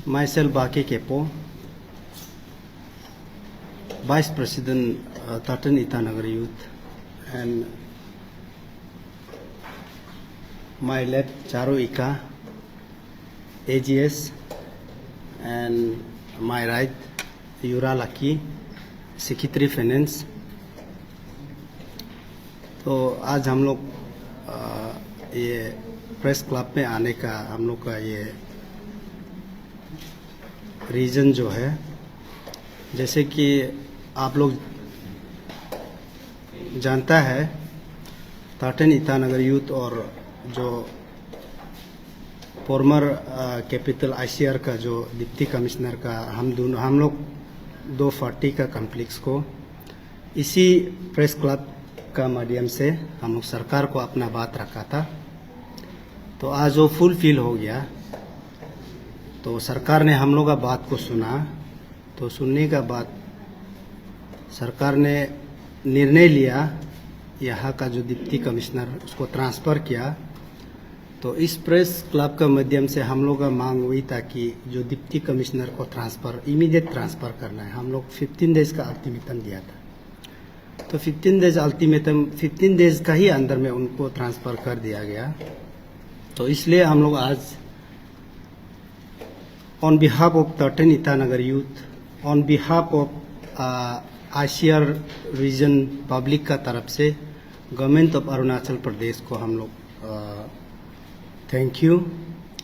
Myself Baki Kepo, Vice President Tartan Itanagar Youth, and my left Charu Ika, AGS, and my right Yura Laki, Secretary Finance. तो आज हम लोग ये press club में आने का हम लोग का ये रीज़न जो है, जैसे कि आप लोग जानता है तार्टन ईटानगर यूथ और जो फॉर्मर कैपिटल ICR का जो डिप्टी कमिश्नर का हम लोग दो पार्टी का कॉन्फ्लिक्ट्स को इसी प्रेस क्लब का माध्यम से हम लोग सरकार को अपना बात रखा था। तो आज वो फुलफिल हो गया। तो सरकार ने हम लोग का बात को सुना। तो सुनने का बाद सरकार ने निर्णय लिया, यहाँ का जो डिप्टी कमिश्नर उसको ट्रांसफ़र किया। तो इस प्रेस क्लब का माध्यम से हम लोग का मांग हुई था कि जो डिप्टी कमिश्नर को ट्रांसफ़र इमीडिएट ट्रांसफ़र करना है। हम लोग 15 डेज़ का अल्टीमेटम दिया था। तो 15 डेज़ अल्टीमेटम 15 डेज़ का ही अंदर में उनको ट्रांसफ़र कर दिया गया। तो इसलिए हम लोग आज on behalf of Tartan Itanagar youth, on behalf of ICR region public का तरफ से गवर्नमेंट ऑफ अरुणाचल प्रदेश को हम लोग थैंक यू।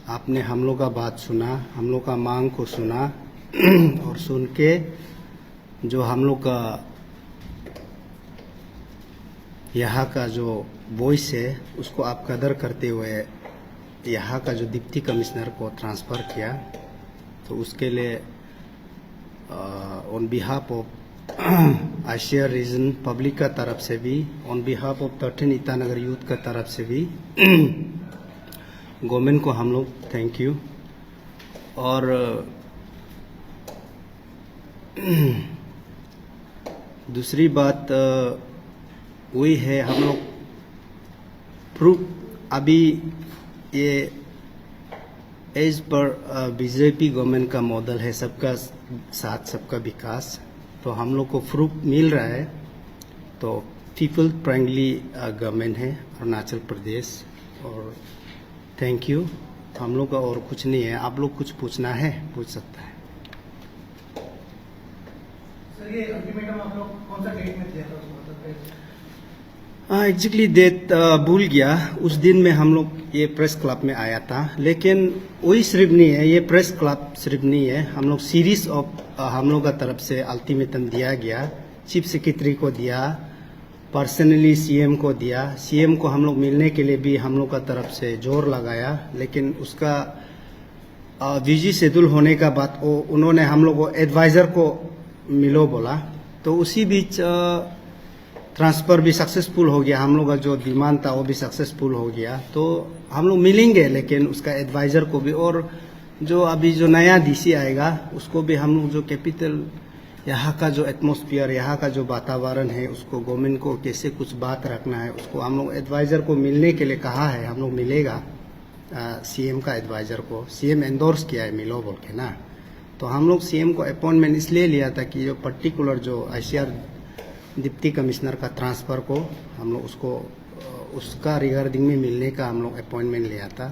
आपने हम लोग का बात सुना, हम लोग का मांग को सुना और सुन के जो हम लोग का यहाँ का जो वॉइस है उसको आप कदर करते हुए यहाँ का जो डिप्टी कमिश्नर को ट्रांसफ़र किया। तो उसके लिए on behalf of ICR region public का तरफ से भी, on behalf of Tartan Itanagar youth का तरफ से भी गवर्नमेंट को हम लोग थैंक यू। और दूसरी बात वही है, हम लोग प्रूफ अभी ये एज पर BJP गवर्नमेंट का मॉडल है, सबका साथ सबका विकास। तो हम लोग को प्रूफ मिल रहा है। तो पीपल फ्रेंडली गवर्नमेंट है अरुणाचल प्रदेश। और थैंक यू। हम लोग का और कुछ नहीं है। आप लोग कुछ पूछना है पूछ सकता है। सर, ये अल्टीमेटम आप लोग कौन सा डेट में दिया था? एग्जैक्टली डेट भूल गया। उस दिन में हम लोग ये प्रेस क्लब में आया था, लेकिन वही सिर्फ नहीं है, ये प्रेस क्लब सिर्फ नहीं है। हम लोग सीरीज ऑफ हम लोग का तरफ से अल्टीमेटम दिया गया। चीफ सेक्रेटरी को दिया, पर्सनली CM को दिया। CM को हम लोग मिलने के लिए भी हम लोग का तरफ से जोर लगाया, लेकिन उसका बिजी शेड्यूल होने का बाद उन्होंने हम लोग को एडवाइज़र को मिलो बोला। तो उसी बीच ट्रांसफ़र भी सक्सेसफुल हो गया। हम लोग का जो डिमांड था वो भी सक्सेसफुल हो गया। तो हम लोग मिलेंगे, लेकिन उसका एडवाइज़र को भी और जो अभी जो नया DC आएगा उसको भी हम लोग जो कैपिटल यहाँ का जो एटमॉस्फेयर, यहाँ का जो वातावरण है, उसको गवर्नमेंट को कैसे कुछ बात रखना है, उसको हम लोग एडवाइज़र को मिलने के लिए कहा है। हम लोग मिलेगा CM का एडवाइज़र को। CM एंडोर्स किया है मिलो बोल के ना। तो हम लोग CM को अपॉइंटमेंट इसलिए लिया था कि जो पर्टिकुलर जो ICR डिप्टी कमिश्नर का ट्रांसफ़र को हम लोग उसका रिगार्डिंग में मिलने का हम लोग अपॉइंटमेंट लिया था,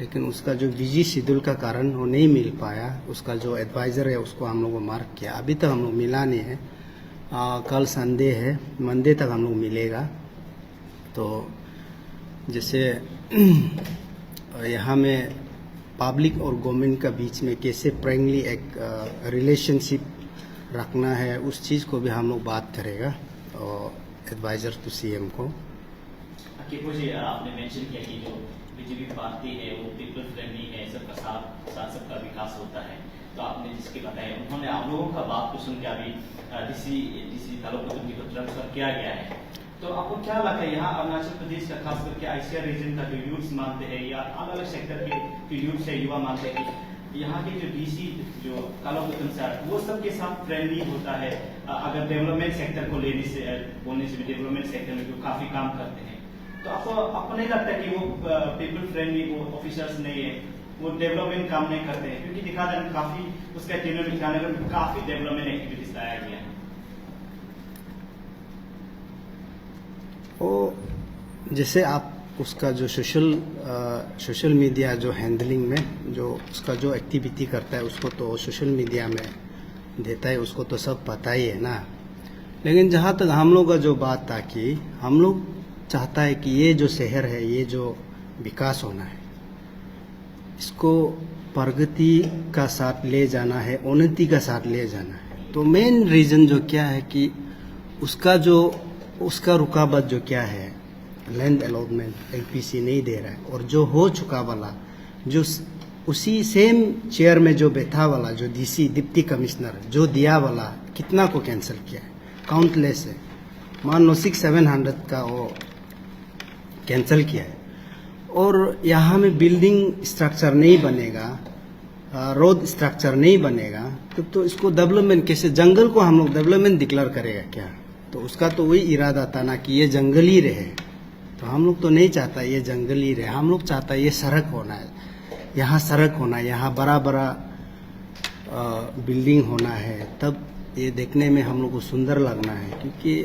लेकिन उसका जो बिजी शेड्यूल का कारण वो नहीं मिल पाया। उसका जो एडवाइज़र है उसको हम लोग को मार्क किया। अभी तक हम लोग मिला नहीं है। कल संडे है, मंडे तक हम लोग मिलेगा। तो जैसे यहाँ में पब्लिक और गवर्नमेंट का बीच में कैसे फ्रेंडली एक रिलेशनशिप रखना है, उस चीज़ को भी हम लोग बात करेगा और एडवाइज़र टू CM को। आपने मेंशन किया कि जो BJP पार्टी है वो पीपल फ्रेंडली है, सबका साथ सबका विकास होता है। तो आपने जिसके बताया, उन्होंने आप लोगों का बात को सुन के अभी DC तालुकुतुम को ट्रांसफर किया गया है। तो आपको क्या लगता है यहाँ अरुणाचल प्रदेश का खास करके ICR रीजन का जो यूथ मानते हैं या अलग अलग सेक्टर के जो यूथ है, युवा मानते हैं कि यहाँ के जो DC जो तालुकुतुम सर वो सबके साथ फ्रेंडली होता है। अगर डेवलपमेंट सेक्टर को बोलने से भी डेवलपमेंट सेक्टर में जो काफ़ी काम करते हैं, तो आपको नहीं लगता कि वो पीपल फ्रेंडली वो ऑफिसर्स नहीं है? वो डेवलपमेंट काम नहीं करते हैं, क्योंकि दिखा जाए काफी उसका टेनर ईटानगर में काफी डेवलपमेंट एक्टिविटीज लाया गया है। वो जैसे आप उसका जो सोशल मीडिया जो हैंडलिंग में जो उसका जो एक्टिविटी करता है उसको तो सोशल मीडिया में देता है, उसको तो सब पता ही है ना। लेकिन जहाँ तक हम लोग का जो बात था कि हम लोग चाहता है कि ये जो शहर है, ये जो विकास होना है, इसको प्रगति का साथ ले जाना है, उन्नति का साथ ले जाना है। तो मेन रीज़न जो क्या है कि उसका रुकावट जो क्या है, लैंड अलॉटमेंट एलपीसी नहीं दे रहा है, और जो हो चुका वाला जो उसी सेम चेयर में जो बैठा वाला जो डीसी डिप्टी कमिश्नर जो दिया वाला कितना को कैंसिल किया है, काउंटलेस है। मान लो 600-700 का वो कैंसिल किया है। और यहाँ में बिल्डिंग स्ट्रक्चर नहीं बनेगा, रोड स्ट्रक्चर नहीं बनेगा, तो इसको डेवलपमेंट कैसे, जंगल को हम लोग डेवलपमेंट डिक्लेयर करेगा क्या? तो उसका तो वही इरादा था ना कि ये जंगल ही रहे। तो हम लोग तो नहीं चाहता ये जंगल ही रहे, हम लोग चाहता ये सड़क होना है, यहाँ सड़क होना है, यहाँ बड़ा बड़ा बिल्डिंग होना है, तब ये देखने में हम लोग को सुंदर लगना है। क्योंकि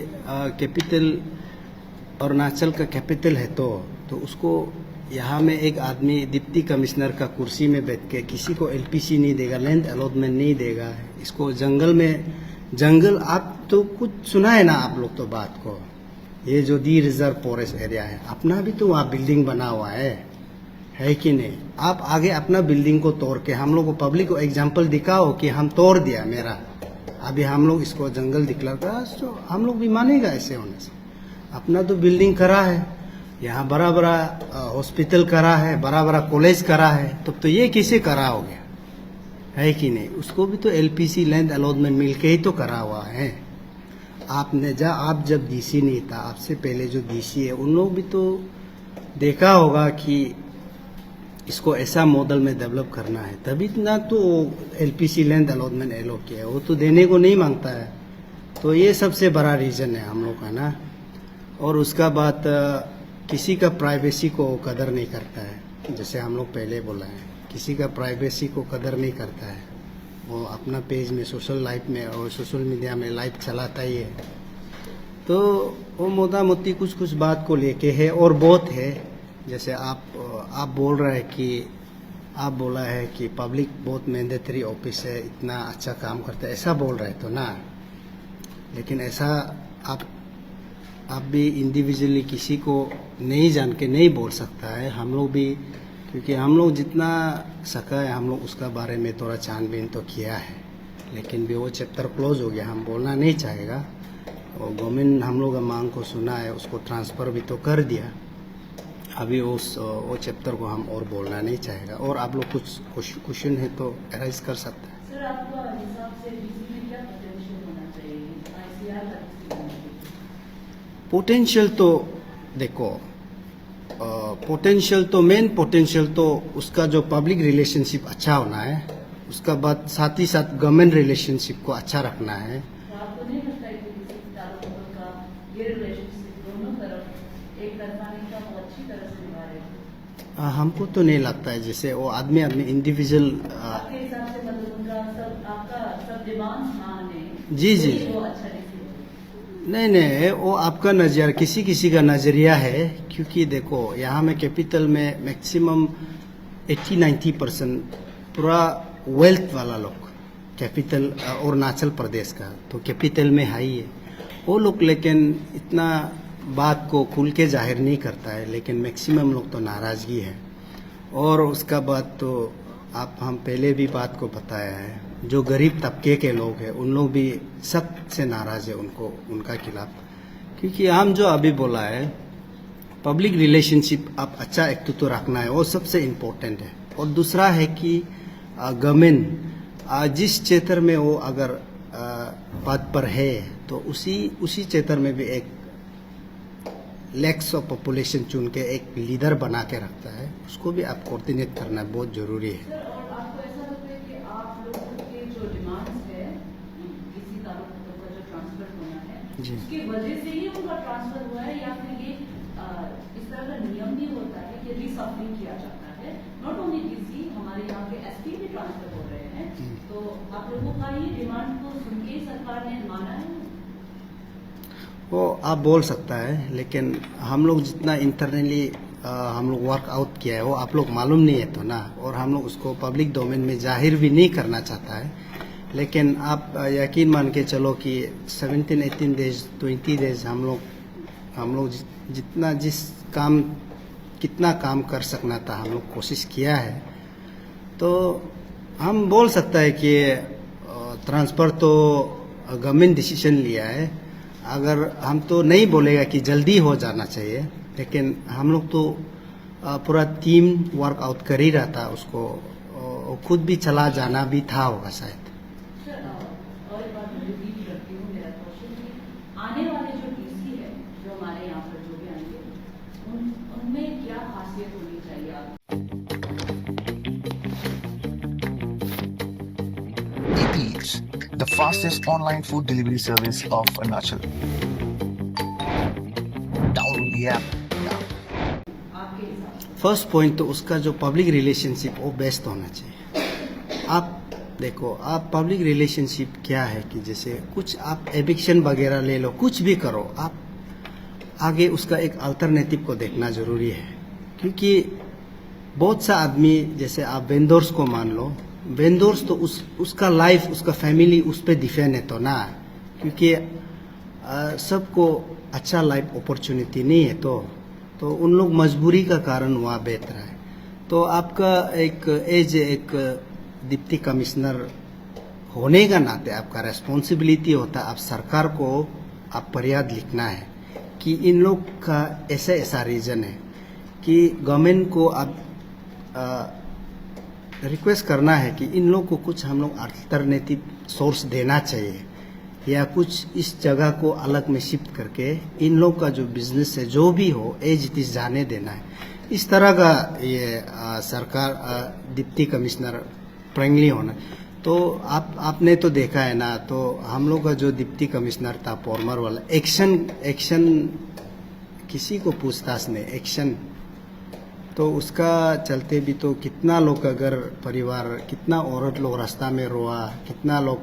कैपिटल अरुणाचल का कैपिटल है, तो उसको यहाँ में एक आदमी डिप्टी कमिश्नर का कुर्सी में बैठ के किसी को एलपीसी नहीं देगा, लैंड अलॉटमेंट नहीं देगा, इसको जंगल आप तो कुछ सुना है ना आप लोग तो बात को, ये जो डी रिजर्व फॉरेस्ट एरिया है, अपना भी तो वहाँ बिल्डिंग बना हुआ है कि नहीं? आप आगे अपना बिल्डिंग को तोड़ के हम लोग को पब्लिक को एग्जाम्पल दिखाओ कि हम तोड़ दिया मेरा, अभी हम लोग इसको जंगल डिक्लेयर करा, तो हम लोग भी मानेगा ऐसे होने से। अपना तो बिल्डिंग करा है, यहाँ बड़ा बड़ा हॉस्पिटल करा है, बड़ा बड़ा कॉलेज करा है, तब तो ये किसे करा हो गया है कि नहीं? उसको भी तो एलपीसी लैंड अलॉटमेंट मिल के ही तो करा हुआ है। आप जब डीसी नहीं था, आपसे पहले जो डीसी है, उन लोग भी तो देखा होगा कि इसको ऐसा मॉडल में डेवलप करना है, तभी ना तो एलपीसी लैंड अलॉटमेंट एलोट किया है, वो तो देने को नहीं मांगता है। तो ये सबसे बड़ा रीज़न है हम लोग का ना। और उसका बाद किसी का प्राइवेसी को कदर नहीं करता है, जैसे हम लोग पहले बोला है, किसी का प्राइवेसी को कदर नहीं करता है। वो अपना पेज में सोशल लाइफ में और सोशल मीडिया में लाइव चलाता ही है। तो वो मोटा मोटी कुछ बात को लेके है, और बहुत है। जैसे आप बोल रहे हैं कि आप बोला है कि पब्लिक बहुत मैंडेटरी ऑफिस है, इतना अच्छा काम करता है, ऐसा बोल रहे तो ना। लेकिन ऐसा आप भी इंडिविजुअली किसी को नहीं जान के नहीं बोल सकता है। हम लोग भी, क्योंकि हम लोग जितना सका है हम लोग उसका बारे में थोड़ा छानबीन तो किया है, लेकिन भी वो चैप्टर क्लोज हो गया, हम बोलना नहीं चाहेगा। और गवर्नमेंट हम लोग का मांग को सुना है, उसको ट्रांसफ़र भी तो कर दिया। अभी वो चैप्टर को हम और बोलना नहीं चाहेगा। और आप लोग कुछ क्वेश्चन है तो एराइज कर सकते हैं। सर, आपका हिसाब से डीसी में क्या पोटेंशियल होना चाहिए आईसीआर का? पोटेंशियल तो देखो, पोटेंशियल तो मेन पोटेंशियल तो उसका जो पब्लिक रिलेशनशिप अच्छा होना है, उसका बाद साथ ही साथ गवर्नमेंट रिलेशनशिप को अच्छा रखना है। तो आपको नहीं लगता है कि किसी ताल्लुकों का ये रिलेशनशिप दोनों तरफ एक तरफा नहीं था, वो अच्छी तरह से निभा रहे हैं? हमको तो नहीं लगता है, जैसे वो आदमी इंडिविजुअल। आपके हिसाब से मतलब उनका आपका सब डिमांड्स माने जी वो अच्छा नहीं, वो आपका नज़रिया, किसी का नज़रिया है। क्योंकि देखो यहाँ में कैपिटल में मैक्सिमम 80-90% पूरा वेल्थ वाला लोग कैपिटल अरुणाचल प्रदेश का, तो कैपिटल में है ही है वो लोग। लेकिन इतना बात को खुल के जाहिर नहीं करता है, लेकिन मैक्सिमम लोग तो नाराज़गी है। और उसका बाद तो हम पहले भी बात को बताया है, जो गरीब तबके के लोग हैं उन लोग भी सबसे नाराज़ है उनका खिलाफ। क्योंकि हम जो अभी बोला है पब्लिक रिलेशनशिप आप अच्छा एक तो रखना है, वो सबसे इम्पोर्टेंट है। और दूसरा है कि गवर्नमेंट जिस क्षेत्र में वो अगर पद पर है तो उसी क्षेत्र में भी एक लैक्स ऑफ पॉपुलेशन चुन के एक लीडर बना के रखता है, उसको भी आप कोऑर्डिनेट करना बहुत ज़रूरी है। सर, और आपको ऐसा लगता है कि आप लोगों के जो डिमांड्स है किसी ताल्लुक का जो ट्रांसफर होना है, उसकी वजह से ही उनका ट्रांसफर हुआ है, या फिर ये इस तरह का नियम भी होता है कि रिसफलिंग किया जाता है? नॉट ओनली डीसी, तो आप लोगों का ये डिमांड को सुन के सरकार ने माना है? वो आप बोल सकता है, लेकिन हम लोग जितना इंटरनली हम लोग वर्कआउट किया है वो आप लोग मालूम नहीं है तो ना, और हम लोग उसको पब्लिक डोमेन में जाहिर भी नहीं करना चाहता है। लेकिन आप यकीन मान के चलो कि 17, 18 डेज, 20 डेज हम लोग जितना कितना काम कर सकना था हम लोग कोशिश किया है। तो हम बोल सकता है कि ट्रांसफ़र तो गवर्नमेंट डिसीजन लिया है। अगर हम तो नहीं बोलेगा कि जल्दी हो जाना चाहिए, लेकिन हम लोग तो पूरा टीम वर्कआउट कर ही रहा था, उसको खुद भी चला जाना भी था होगा शायद। सर, और एक बात मैं रिपीट करती हूँ, मेरा क्वेश्चन कि आने वाले जो डीसी है जो हमारे यहाँ पर जो भी आएंगे उनमें क्या खासियत होनी चाहिए? आप Eats, the fastest online food delivery service of Arunachal. Download the app now. आपके हिसाब से फर्स्ट पॉइंट तो उसका जो पब्लिक रिलेशनशिप वो बेस्ट होना चाहिए। आप देखो, आप पब्लिक रिलेशनशिप क्या है कि जैसे कुछ आप एविक्शन वगैरह ले लो, कुछ भी करो, आप आगे उसका एक अल्टरनेटिव को देखना ज़रूरी है। क्योंकि बहुत सा आदमी, जैसे आप वेंडर्स को मान लो, वेंडर्स तो उसका लाइफ, उसका फैमिली उस पर डिपेंड है तो ना, क्योंकि सबको अच्छा लाइफ अपॉर्चुनिटी नहीं है तो उन लोग मजबूरी का कारण वहाँ बेच रहा है। तो आपका एक डिप्टी कमिश्नर होने का नाते आपका रेस्पॉन्सिबिलिटी होता है, आप सरकार को आप फरियाद लिखना है कि इन लोग का ऐसा रीज़न है कि गवर्नमेंट को आप रिक्वेस्ट करना है कि इन लोग को कुछ हम लोग अल्टरनेटिव सोर्स देना चाहिए, या कुछ इस जगह को अलग में शिफ्ट करके इन लोग का जो बिजनेस है जो भी हो एज इट इज़ जाने देना है। इस तरह का ये सरकार डिप्टी कमिश्नर फ्रेंकली होना। तो आपने तो देखा है ना, तो हम लोग का जो डिप्टी कमिश्नर था फॉर्मर वाला, एक्शन किसी को पूछताछ नहीं, एक्शन तो उसका चलते भी तो कितना लोग का घर परिवार, कितना औरत लोग रास्ता में रोआ, कितना लोग,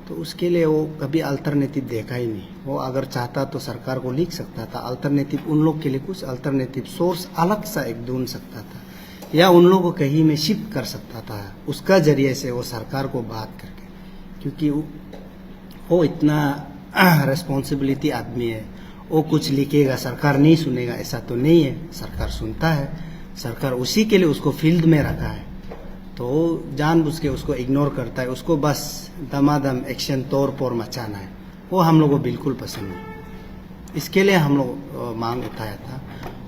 तो उसके लिए वो कभी अल्टरनेटिव देखा ही नहीं। वो अगर चाहता तो सरकार को लिख सकता था अल्टरनेटिव, उन लोग के लिए कुछ अल्टरनेटिव सोर्स अलग सा एक ढूंढ सकता था, या उन लोगों को कहीं में शिफ्ट कर सकता था उसका जरिए से वो सरकार को बात करके, क्योंकि वो इतना रेस्पॉन्सिबिलिटी आदमी है। वो कुछ लिखेगा सरकार नहीं सुनेगा ऐसा तो नहीं है, सरकार सुनता है। सरकार उसी के लिए उसको फील्ड में रखा है, तो जानबूझ के उसको इग्नोर करता है, उसको बस दमादम एक्शन तौर पर मचाना है। वो हम लोग को बिल्कुल पसंद नहीं। इसके लिए हम लोग मांग उठाया था।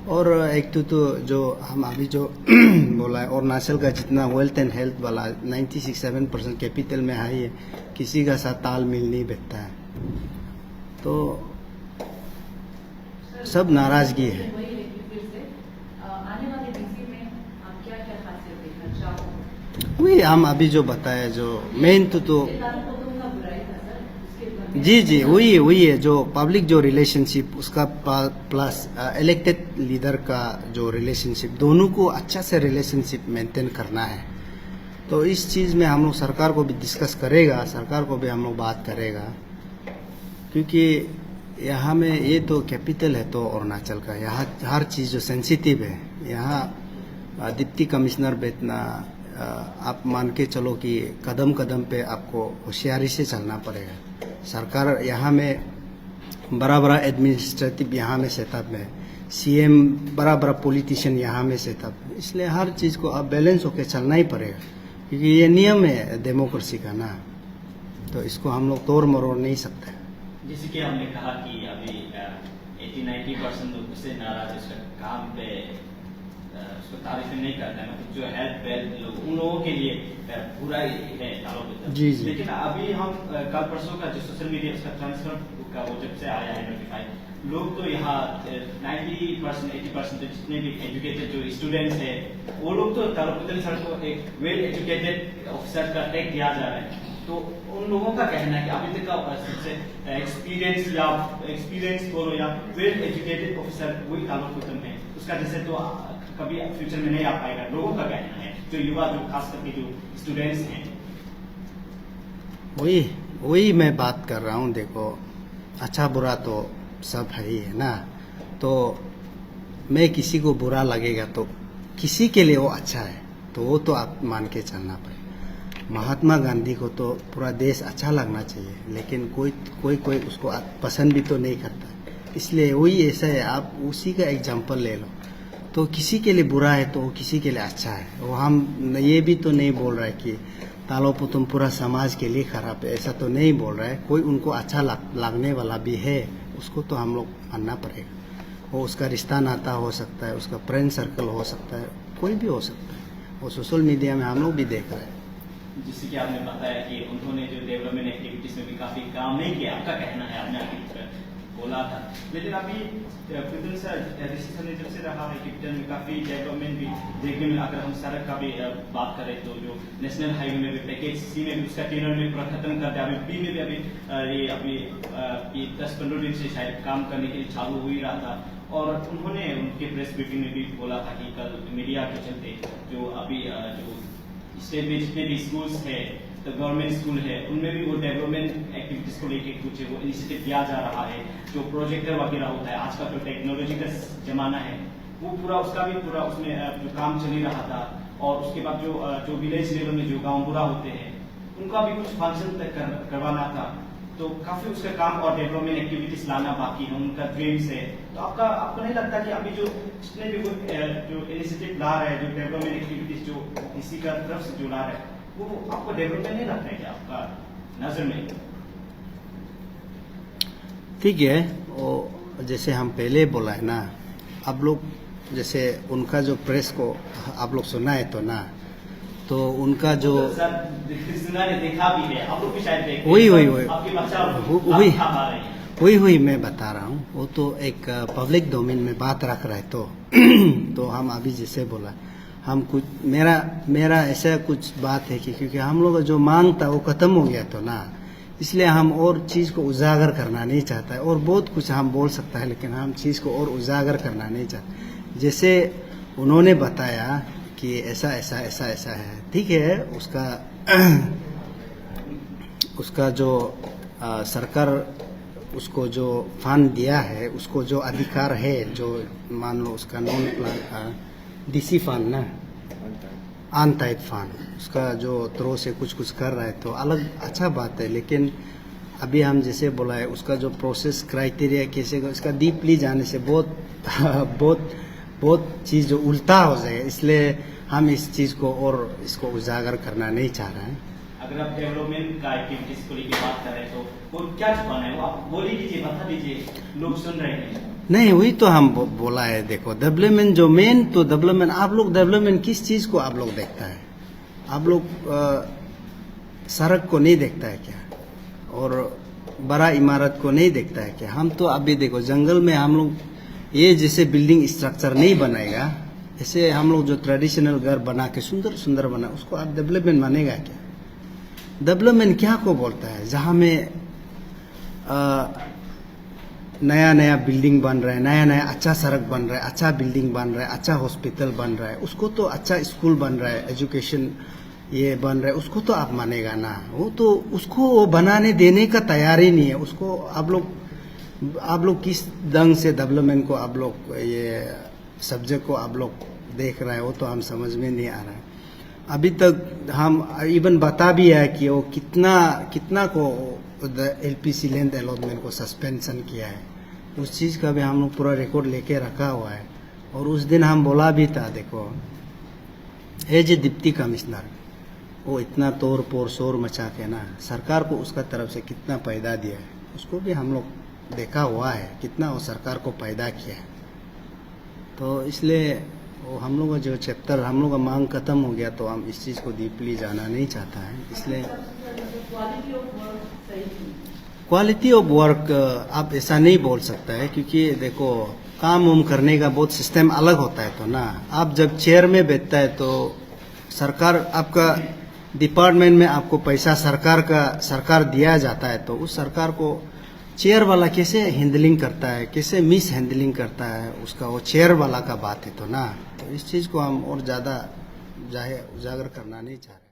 और एक तो जो हम अभी जो बोला है, अरुणाचल का जितना वेल्थ एंड हेल्थ वाला 96-7% कैपिटल में हाई है, किसी का साथ तालमेल नहीं बैठता है, तो सब नाराजगी है। वही लेकिन फिर से आने वाले डीसी में आप क्या क्या खासियत देखना चाहोगे? वही हम अभी जो बताया, जो मेन तो जी वही है जो पब्लिक जो रिलेशनशिप उसका प्लस इलेक्टेड लीडर का जो रिलेशनशिप, दोनों को अच्छा से रिलेशनशिप मेंटेन करना है। तो इस चीज़ में हम लोग सरकार को भी डिस्कस करेगा, सरकार को भी हम लोग बात करेगा, क्योंकि यहाँ में ये तो कैपिटल है तो अरुणाचल का, यहाँ हर चीज़ जो सेंसिटिव है, यहाँ डिप्टी कमिश्नर बैठना, आप मान के चलो कि कदम कदम पे आपको होशियारी से चलना पड़ेगा। सरकार यहाँ में बड़ा एडमिनिस्ट्रेटिव यहाँ में सेटअप है, सीएम बड़ा पॉलिटिशियन यहाँ में सेटअप, इसलिए हर चीज़ को अब बैलेंस होकर चलना ही पड़ेगा, क्योंकि ये नियम है डेमोक्रेसी का ना, तो इसको हम लोग तोड़ मरोड़ नहीं सकते। जैसे कि हमने कहा कि अभी 80-90% लोग उससे नाराज, उसका काम पे उसको तारीफ नहीं करता है, मतलब जो हेल्थ वेल्थ लोग उन लोगों के लिए पूरा है ताल्लुक। जी। लेकिन अभी हम कल परसों का जो सोशल मीडिया उसका ट्रांसफर का वो जब से आया है नोटिफाई, लोग तो यहाँ 90%-80% जितने भी एजुकेटेड जो स्टूडेंट्स हैं वो लोग तो ताल्लुक सर को एक वेल एजुकेटेड ऑफिसर का टैग दिया जा रहा है। तो उन लोगों का कहना है कि अभी तक का सबसे एक्सपीरियंस बोलो या वेल एजुकेटेड ऑफिसर वही ताल्लुक है, उसका जैसे तो कभी फ्यूचर में नहीं आ पाएगा, लोगों का कहना है, जो युवा जो खास करके जो स्टूडेंट्स हैं वही वही मैं बात कर रहा हूँ। देखो, अच्छा बुरा तो सब है ही है ना। तो मैं किसी को बुरा लगेगा तो किसी के लिए वो अच्छा है, तो वो तो आप मान के चलना पड़ेगा। महात्मा गांधी को तो पूरा देश अच्छा लगना चाहिए, लेकिन कोई उसको पसंद भी तो नहीं करता। इसलिए वही ऐसा है, आप उसी का एग्जाम्पल ले लो। तो किसी के लिए बुरा है तो किसी के लिए अच्छा है। वो हम ये भी तो नहीं बोल रहा है कि तालो पुतुम पूरा समाज के लिए खराब है, ऐसा तो नहीं बोल रहा है। कोई उनको अच्छा लगने वाला भी है, उसको तो हम लोग मानना पड़ेगा। वो उसका रिश्ता नाता हो सकता है, उसका फ्रेंड सर्कल हो सकता है, कोई भी हो सकता है। वो सोशल मीडिया में हम लोग भी देख रहे हैं। जिससे कि आपने बताया कि उन्होंने जो डेवलपमेंट एक्टिविटीज में भी काफी काम नहीं किया, आपका कहना है, आपने आगे बोला था। लेकिन अभी प्रीतम सर ने जब से रहा है कैपिटल में काफी डेवलपमेंट भी देखने में, अगर हम सड़क का भी बात करें तो जो नेशनल हाईवे में भी पैकेज सी में भी उसका टेनर में पूरा खत्म कर दिया। अभी बी में भी अभी 10-15 दिन से शायद काम करने के लिए चालू हो ही रहा था। और उन्होंने उनके प्रेस ब्रीफिंग में भी बोला था कि कल मीडिया के चलते जो अभी जो स्टेट में जितने भी स्कूल्स है, तो गवर्नमेंट स्कूल है, उनमें भी वो डेवलपमेंट एक्टिविटीज को लेके कुछ वो इनिशिएटिव किया जा रहा है। जो प्रोजेक्टर वगैरह होता है, आज का जो टेक्नोलॉजी का जमाना है, वो पूरा उसका भी पूरा उसमें जो काम चल ही रहा था। और उसके बाद जो विलेज लेवल में जो गाँव बुरा होते हैं, उनका भी कुछ फंक्शन तक करवाना था। तो काफी उसका काम और डेवलपमेंट एक्टिविटीज लाना बाकी है, उनका ड्रीम्स है। तो आपको नहीं लगता कि अभी जो जितने भी जो इनिशिएटिव ला रहे हैं, जो डेवलपमेंट एक्टिविटीज जो इसी का तरफ से जो ला रहे हैं, वो आपको डेवलपमेंट नहीं लगता है क्या आपका नजर में? ठीक है, वो जैसे हम पहले बोला है ना, आप लोग जैसे उनका जो प्रेस को आप लोग सुना है तो ना, तो उनका जो देखा भी है, आप लोग भी शायद देखते हैं, वही मैं बता रहा हूँ। वो तो एक पब्लिक डोमेन में बात रख रहा है तो हम अभी जैसे बोला, हम कुछ मेरा ऐसा कुछ बात है कि क्योंकि हम लोग का जो मांग था वो खत्म हो गया तो ना, इसलिए हम और चीज़ को उजागर करना नहीं चाहता है। और बहुत कुछ हम बोल सकता है, लेकिन हम चीज़ को और उजागर करना नहीं चाहते। जैसे उन्होंने बताया कि ऐसा है, ठीक है, उसका जो सरकार उसको जो फंड दिया है, उसको जो अधिकार है, जो मान लो उसका नॉन प्लान डीसी फंड ना, अनटाइड फंड, उसका जो थ्रो से कुछ कर रहा है तो अलग अच्छा बात है। लेकिन अभी हम जैसे बोला है, उसका जो प्रोसेस क्राइटेरिया कैसे, इसका डीपली जाने से बहुत चीज़ जो उल्टा हो जाएगा। इसलिए हम इस चीज़ को और इसको उजागर करना नहीं चाह रहे हैं। अगर आप डेवलपमेंट का एक्टिविटीज को लेकर बात कर रहे हैं तो वो क्या छुपाना है, वो आप बोल ही दीजिए, बता दीजिए, लोग सुन रहे हैं। नहीं, वही तो हम बोला है। देखो, डेवलपमेंट जो मेन तो डेवलपमेंट, आप लोग डेवलपमेंट किस चीज़ को आप लोग देखता है? आप लोग सड़क को नहीं देखता है क्या? और बड़ा इमारत को नहीं देखता है क्या? हम तो अभी देखो जंगल में हम लोग ये जैसे बिल्डिंग स्ट्रक्चर नहीं बनाएगा, ऐसे हम लोग जो ट्रेडिशनल घर बना के सुंदर बना, उसको आप डेवलपमेंट मानेगा क्या? डेवलपमेंट क्या को बोलता है? जहाँ में नया बिल्डिंग बन रहा है, नया अच्छा सड़क बन रहा है, अच्छा बिल्डिंग बन रहा है, अच्छा हॉस्पिटल बन रहा है, उसको तो अच्छा स्कूल बन रहा है, एजुकेशन ये बन रहा है, उसको तो आप मानेगा ना। वो तो उसको वो बनाने देने का तैयारी नहीं है। उसको आप लोग किस ढंग से डेवलपमेंट को आप लोग ये सब्जेक्ट को आप लोग देख रहे हैं, वो तो हम समझ में नहीं आ रहा है। अभी तक हम इवन बता भी है कि वो कितना को एलपीसी लैंड अलॉटमेंट को सस्पेंशन किया है, उस चीज़ का भी हम लोग पूरा रिकॉर्ड लेके रखा हुआ है। और उस दिन हम बोला भी था, देखो एज ए डिप्टी कमिश्नर, वो इतना तोड़ फोड़ शोर मचा के ना सरकार को उसका तरफ से कितना पैदा दिया है, उसको भी हम लोग देखा हुआ है, कितना वो सरकार को पैदा किया है। तो इसलिए वो हम लोग का जो चैप्टर, हम लोग का मांग खत्म हो गया, तो हम इस चीज़ को डीपली जाना नहीं चाहता है। इसलिए क्वालिटी ऑफ वर्क आप ऐसा नहीं बोल सकता है, क्योंकि देखो काम करने का बहुत सिस्टम अलग होता है। तो ना, आप जब चेयर में बैठता है तो सरकार, आपका डिपार्टमेंट में आपको पैसा सरकार दिया जाता है, तो उस सरकार को चेयर वाला कैसे हैंडलिंग करता है, कैसे मिस हैंडलिंग करता है, उसका वो चेयर वाला का बात है। तो ना, तो इस चीज़ को हम और ज़्यादा उजागर करना नहीं चाह रहे।